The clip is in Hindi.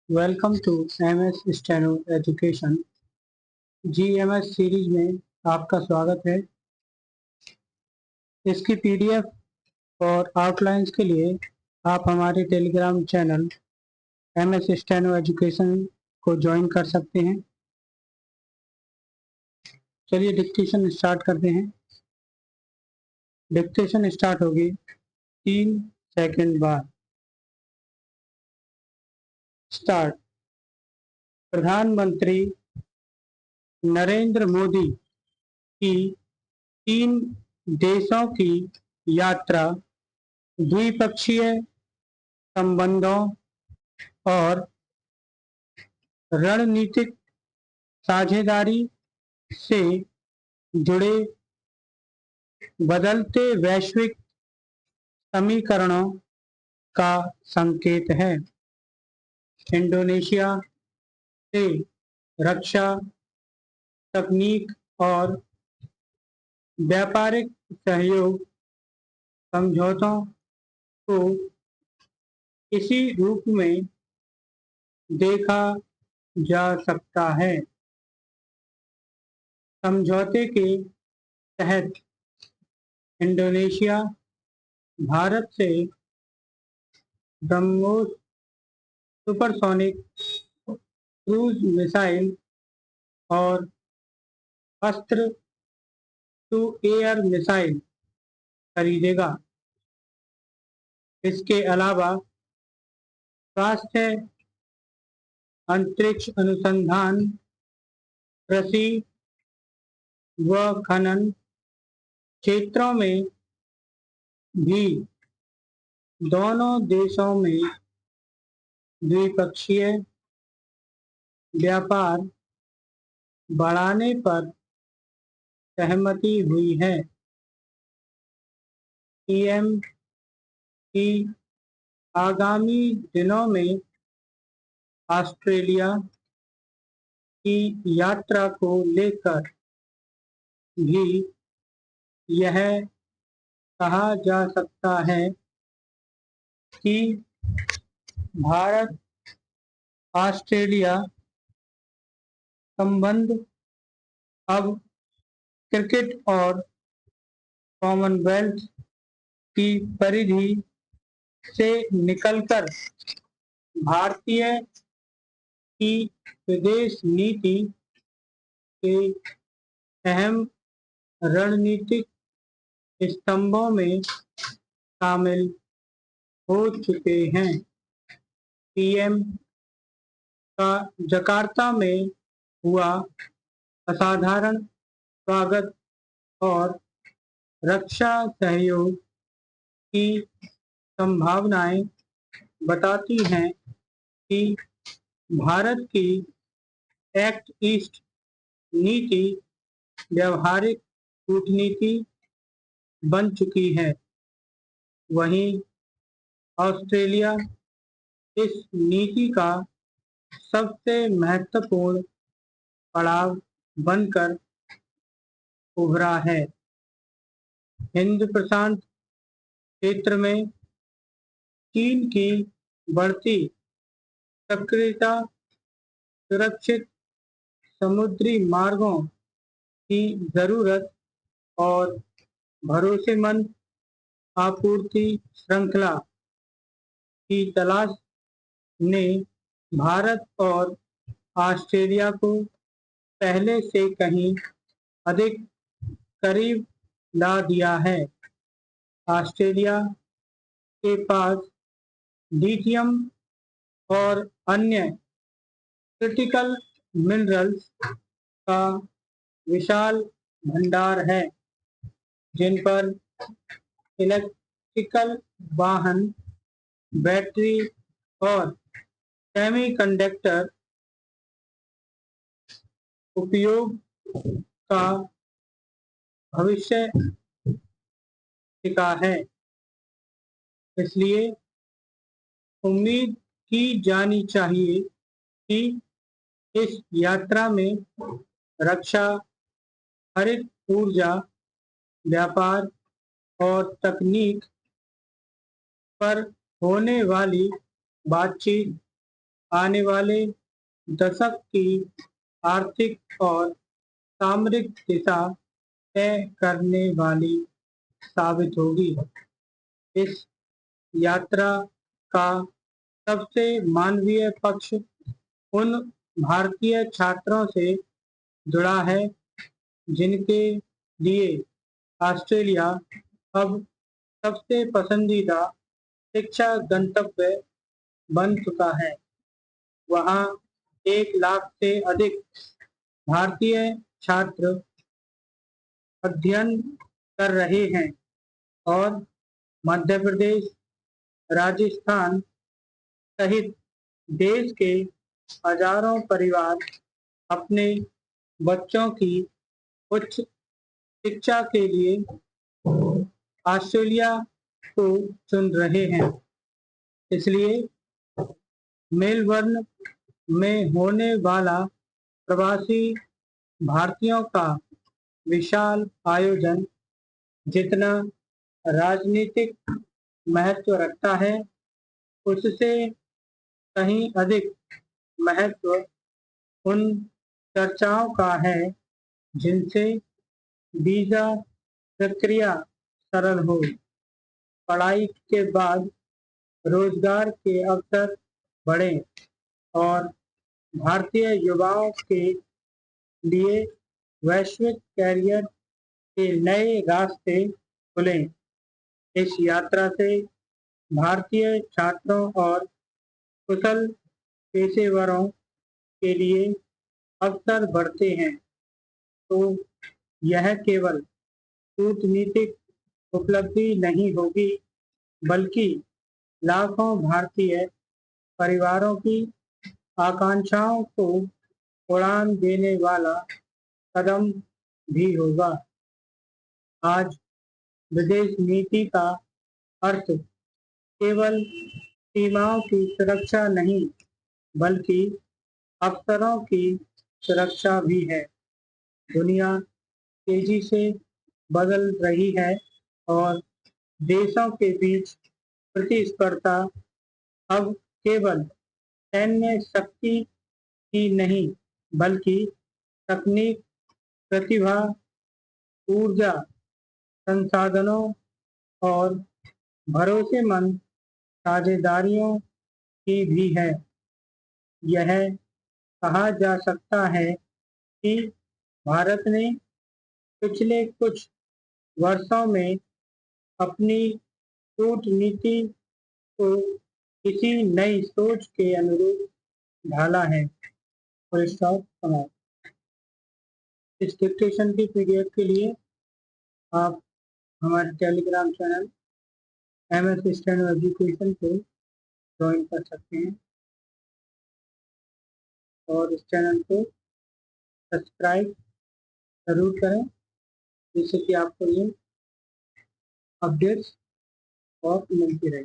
Welcome to MS steno education. GMS series में आपका स्वागत है। इसकी पीडीएफ और आउटलाइंस के लिए आप हमारे Telegram channel MS steno education को ज्वाइन कर सकते हैं। चलिए डिक्टेशन स्टार्ट करते हैं। डिक्टेशन स्टार्ट होगी 3 सेकंड बाद। स्टार्ट। प्रधानमंत्री नरेंद्र मोदी की 3 देशों की यात्रा द्विपक्षीय संबंधों और रणनीतिक साझेदारी से जुड़े बदलते वैश्विक समीकरणों का संकेत है। इंडोनेशिया से रक्षा, तकनीक और व्यापारिक सहयोग समझौतों को इसी रूप में देखा जा सकता है। समझौते के तहत इंडोनेशिया भारत से ब्रह्मोस सुपरसोनिक क्रूज मिसाइल और अस्त्र टू एयर मिसाइल खरीदेगा। इसके अलावा स्वास्थ्य, अंतरिक्ष अनुसंधान, कृषि व खनन क्षेत्रों में भी दोनों देशों में द्विपक्षीय व्यापार बढ़ाने पर सहमति हुई है। पीएम की आगामी दिनों में ऑस्ट्रेलिया की यात्रा को लेकर भी यह कहा जा सकता है कि भारत ऑस्ट्रेलिया संबंध अब क्रिकेट और कॉमनवेल्थ की परिधि से निकलकर भारतीय की विदेश नीति के अहम रणनीतिक स्तंभों में शामिल हो चुके हैं। पीएम का जकार्ता में हुआ असाधारण स्वागत और रक्षा सहयोग की संभावनाएं बताती हैं कि भारत की एक्ट ईस्ट नीति व्यावहारिक कूटनीति बन चुकी है। वहीं ऑस्ट्रेलिया इस नीति का सबसे महत्वपूर्ण पड़ाव बनकर उभरा है। हिंद प्रशांत क्षेत्र में चीन की बढ़ती सक्रियता सुरक्षित समुद्री मार्गों की जरूरत और भरोसेमंद आपूर्ति श्रृंखला की तलाश ने भारत और ऑस्ट्रेलिया को पहले से कहीं अधिक करीब ला दिया है। ऑस्ट्रेलिया के पास लिथियम और अन्य क्रिटिकल मिनरल्स का विशाल भंडार है, जिन पर इलेक्ट्रिकल वाहन, बैटरी और सेमीकंडक्टर उपयोग का भविष्य टिका है। इसलिए उम्मीद की जानी चाहिए कि इस यात्रा में रक्षा, हरित ऊर्जा, व्यापार और तकनीक पर होने वाली बातचीत आने वाले दशक की आर्थिक और सामरिक दिशा तय करने वाली साबित होगी। इस यात्रा का सबसे मानवीय पक्ष उन भारतीय छात्रों से जुड़ा है जिनके लिए ऑस्ट्रेलिया अब सबसे पसंदीदा शिक्षा गंतव्य बन चुका है। वहाँ 1 लाख से अधिक भारतीय छात्र अध्ययन कर रहे हैं और मध्य प्रदेश, राजस्थान सहित देश के हजारों परिवार अपने बच्चों की उच्च शिक्षा के लिए ऑस्ट्रेलिया को चुन रहे हैं। इसलिए मेलबर्न में होने वाला प्रवासी भारतीयों का विशाल आयोजन जितना राजनीतिक महत्व रखता है, उससे कहीं अधिक महत्व उन चर्चाओं का है जिनसे वीजा प्रक्रिया सरल हो, पढ़ाई के बाद रोजगार के अवसर बढ़ें और भारतीय युवाओं के लिए वैश्विक कैरियर के नए रास्ते खुलें। इस यात्रा से भारतीय छात्रों और कुशल पेशेवरों के लिए अवसर बढ़ते हैं, तो यह केवल कूटनीतिक उपलब्धि नहीं होगी, बल्कि लाखों भारतीय परिवारों की आकांक्षाओं को उड़ान देने वाला कदम भी होगा। आज विदेश नीति का अर्थ केवल सीमाओं की सुरक्षा नहीं, बल्कि अवसरों की सुरक्षा भी है। दुनिया तेजी से बदल रही है और देशों के बीच प्रतिस्पर्धा अब केवल सैन्य शक्ति की नहीं, बल्कि तकनीक, प्रतिभा, ऊर्जा, संसाधनों और भरोसेमंद साझेदारियों की भी है। यह कहा जा सकता है कि भारत ने पिछले कुछ वर्षों में अपनी कूटनीति को किसी नई सोच के अनुरूप ढाला है। और स्टॉप समाप्त। इस डिक्टेशन की पीडीएफ के लिए आप हमारे Telegram channel MS steno education को ज्वाइन कर सकते हैं और इस चैनल को सब्सक्राइब जरूर करें, जिससे कि आपको ये अपडेट्स और मिलती रहे।